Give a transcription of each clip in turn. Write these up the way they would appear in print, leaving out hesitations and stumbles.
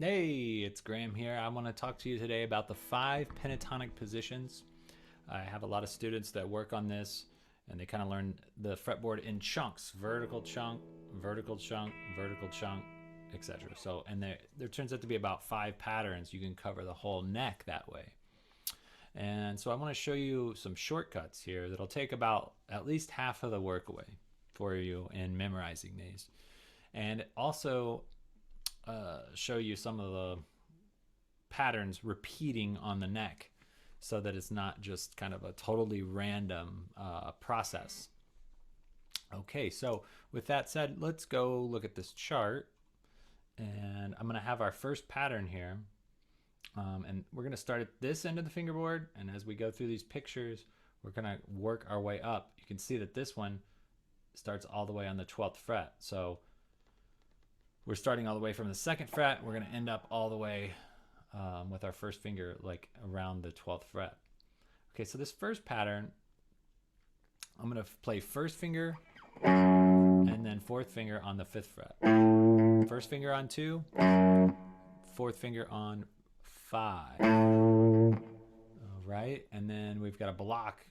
Hey, it's Graham here. I want to talk to you today about the 5 pentatonic positions. I have a lot of students that work on this and they kind of learn the fretboard in chunks, vertical chunk, vertical chunk, vertical chunk, etc. So, and there turns out to be about 5 patterns. You can cover the whole neck that way. And so I want to show you some shortcuts here that'll take about at least half of the work away for you in memorizing these. And also show you some of the patterns repeating on the neck so that it's not just kind of a totally random process. Okay, so with that said, let's go look at this chart. And I'm going to have our first pattern here. And we're going to start at this end of the fingerboard. And as we go through these pictures, we're going to work our way up. You can see that this one starts all the way on the 12th fret. So we're starting all the way from the 2nd fret. We're going to end up all the way with our first finger like around the 12th fret. Okay, so this first pattern, I'm going to play 1st finger and then 4th finger on the 5th fret. 1st finger on 2, 4th finger on 5. All right, and then we've got a block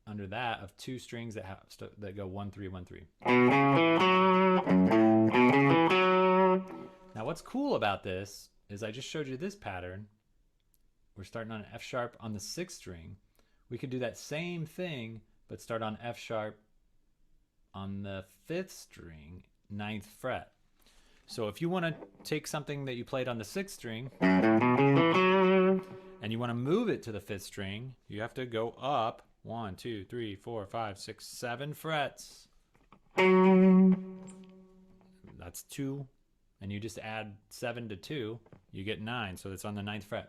under that of 2 strings that go 1 3 1 3. Now what's cool about this is I just showed you this pattern. We're starting on an F sharp on the 6th string. We could do that same thing but start on F sharp on the 5th string, 9th fret. So if you want to take something that you played on the 6th string and you want to move it to the 5th string, you have to go up 1 2 3 4 5 6 7 frets. That's 2, and you just add 7 to 2, you get 9, so it's on the 9th fret.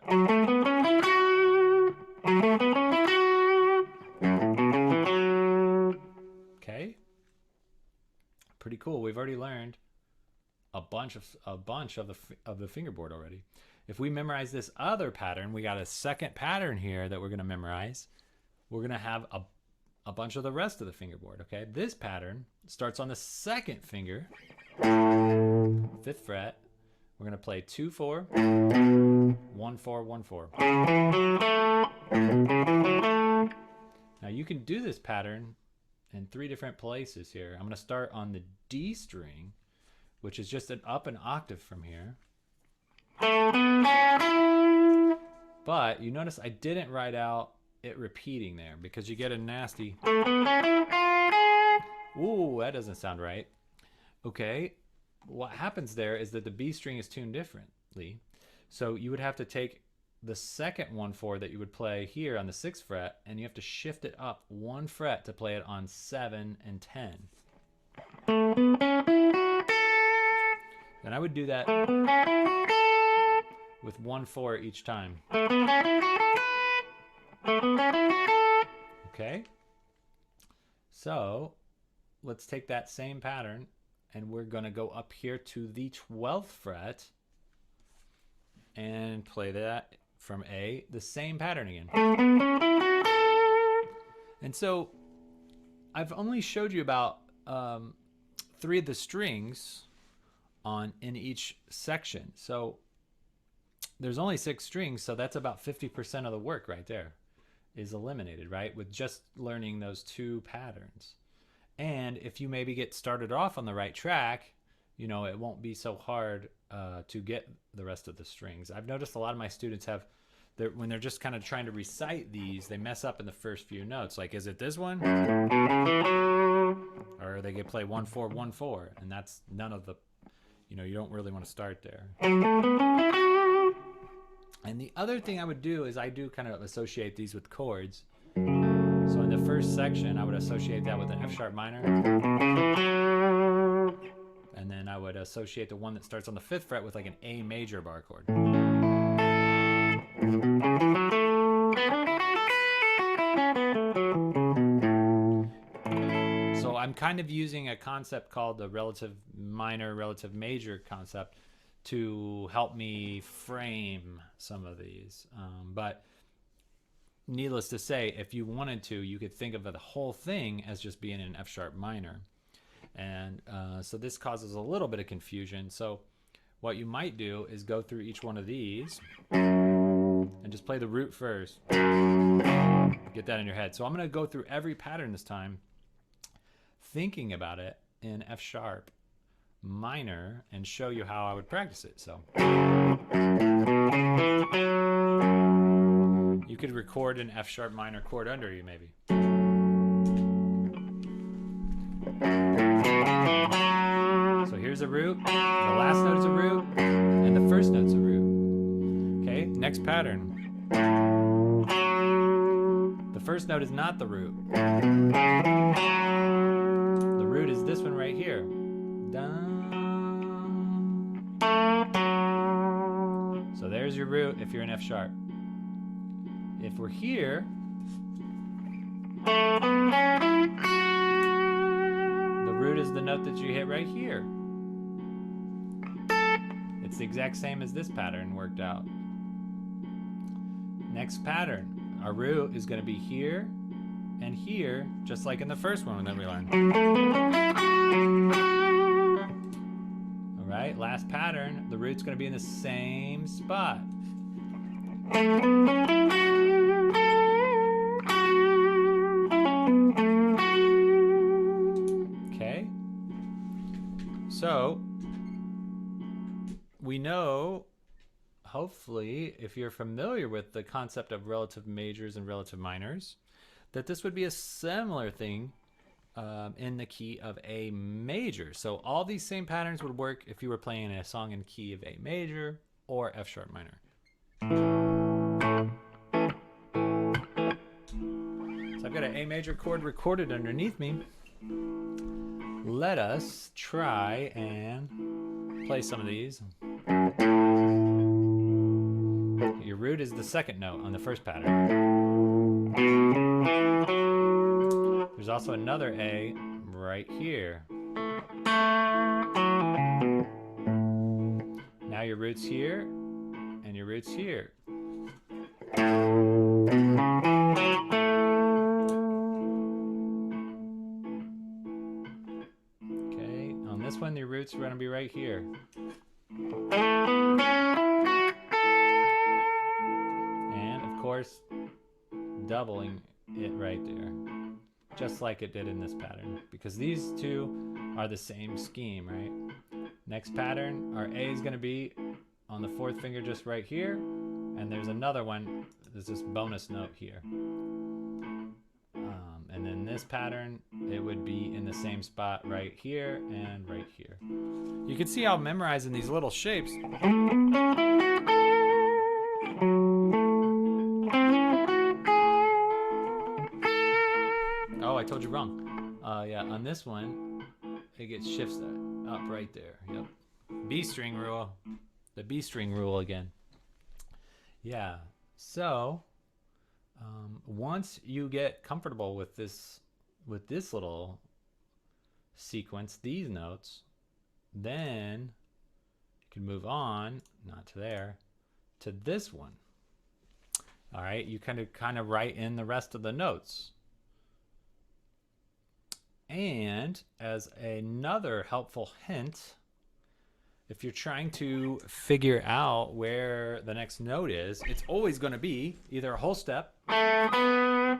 Okay, pretty cool. We've already learned a bunch of the fingerboard already. If we memorize this other pattern, we got a second pattern here that we're going to memorize. We're going to have a bunch of the rest of the fingerboard. Okay, this pattern starts on the 2nd finger, 5th fret. We're going to play 2 4, 1 4 1 4. Now you can do this pattern in 3 different places here. I'm going to start on the D string, which is just up an octave from here. But you notice I didn't write out it repeating there because you get a nasty, ooh, that doesn't sound right. Okay, what happens there is that the B string is tuned differently. So you would have to take the second 1 4 that you would play here on the 6th fret, and you have to shift it up 1 fret to play it on 7 and 10. And I would do that with 1 4 each time. Okay, so let's take that same pattern and we're going to go up here to the 12th fret and play that from A, the same pattern again. And so I've only showed you about 3 of the strings in each section. So there's only 6 strings, so that's about 50% of the work right there is eliminated, right? With just learning those 2 patterns. And if you maybe get started off on the right track, you know, it won't be so hard to get the rest of the strings. I've noticed a lot of my students when they're just kind of trying to recite these, they mess up in the first few notes. Like, is it this one? Or they get play 1 4 1 4, and that's none of the, you don't really want to start there. And the other thing I would do is I do kind of associate these with chords. So in the first section, I would associate that with an F sharp minor. And then I would associate the one that starts on the 5th fret with like an A major bar chord. So I'm kind of using a concept called the relative minor, relative major concept to help me frame some of these. But needless to say, if you wanted to, you could think of the whole thing as just being an F sharp minor. And so this causes a little bit of confusion. So what you might do is go through each one of these and just play the root first. Get that in your head. So I'm going to go through every pattern this time, thinking about it in F sharp minor, and show you how I would practice it. So you could record an F sharp minor chord under you maybe. So here's a root, the last note is a root, and the first note's a root. Okay, next pattern. The first note is not the root. The root is this one right here. So there's your root if you're in F sharp. If we're here, the root is the note that you hit right here. It's the exact same as this pattern worked out. Next pattern, our root is going to be here and here, just like in the first one that we learned. All right, last pattern, the root's going to be in the same spot. Okay, so we know, hopefully, if you're familiar with the concept of relative majors and relative minors, that this would be a similar thing in the key of A major. So all these same patterns would work if you were playing a song in key of A major or F sharp minor. So I've got an A major chord recorded underneath me. Let us try and play some of these. Your root is the second note on the first pattern. There's also another A right here. Now your root's here, and your root's here. Okay, on this one, your root's going to be right here. And of course, doubling it right there, just like it did in this pattern, because these two are the same scheme, right? Next pattern, our A is going to be on the fourth finger just right here, and there's another one, there's this bonus note here. And then this pattern, it would be in the same spot right here and right here. You can see how I'm memorizing these little shapes. Oh, I told you wrong. Yeah, on this one, it gets shifts up right there. Yep. B string rule. The B string rule again. Yeah. So, once you get comfortable with this little sequence, these notes, then you can move on, not to there, to this one. All right, you kind of write in the rest of the notes. And as another helpful hint, if you're trying to figure out where the next note is, it's always going to be either a whole step,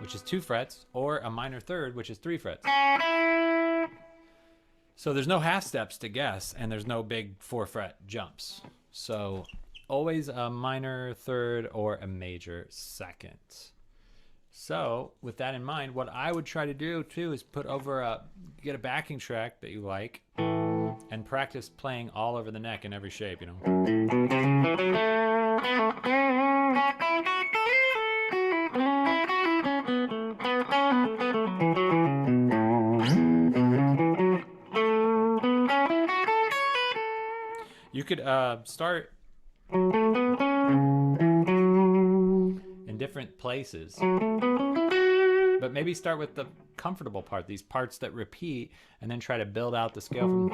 which is 2 frets, or a minor third, which is 3 frets. So there's no half steps to guess, and there's no big 4-fret jumps. So always a minor third or a major second. So with that in mind, what I would try to do too is get a backing track that you like and practice playing all over the neck in every shape, you know. You could start in different places, but maybe start with the comfortable part, these parts that repeat, and then try to build out the scale from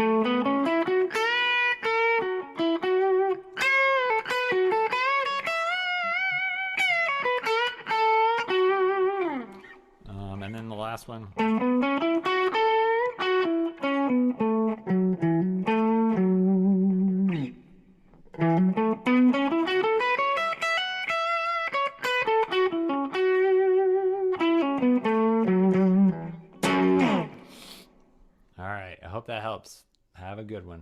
and then the last one. All right, I hope that helps. Have a good one.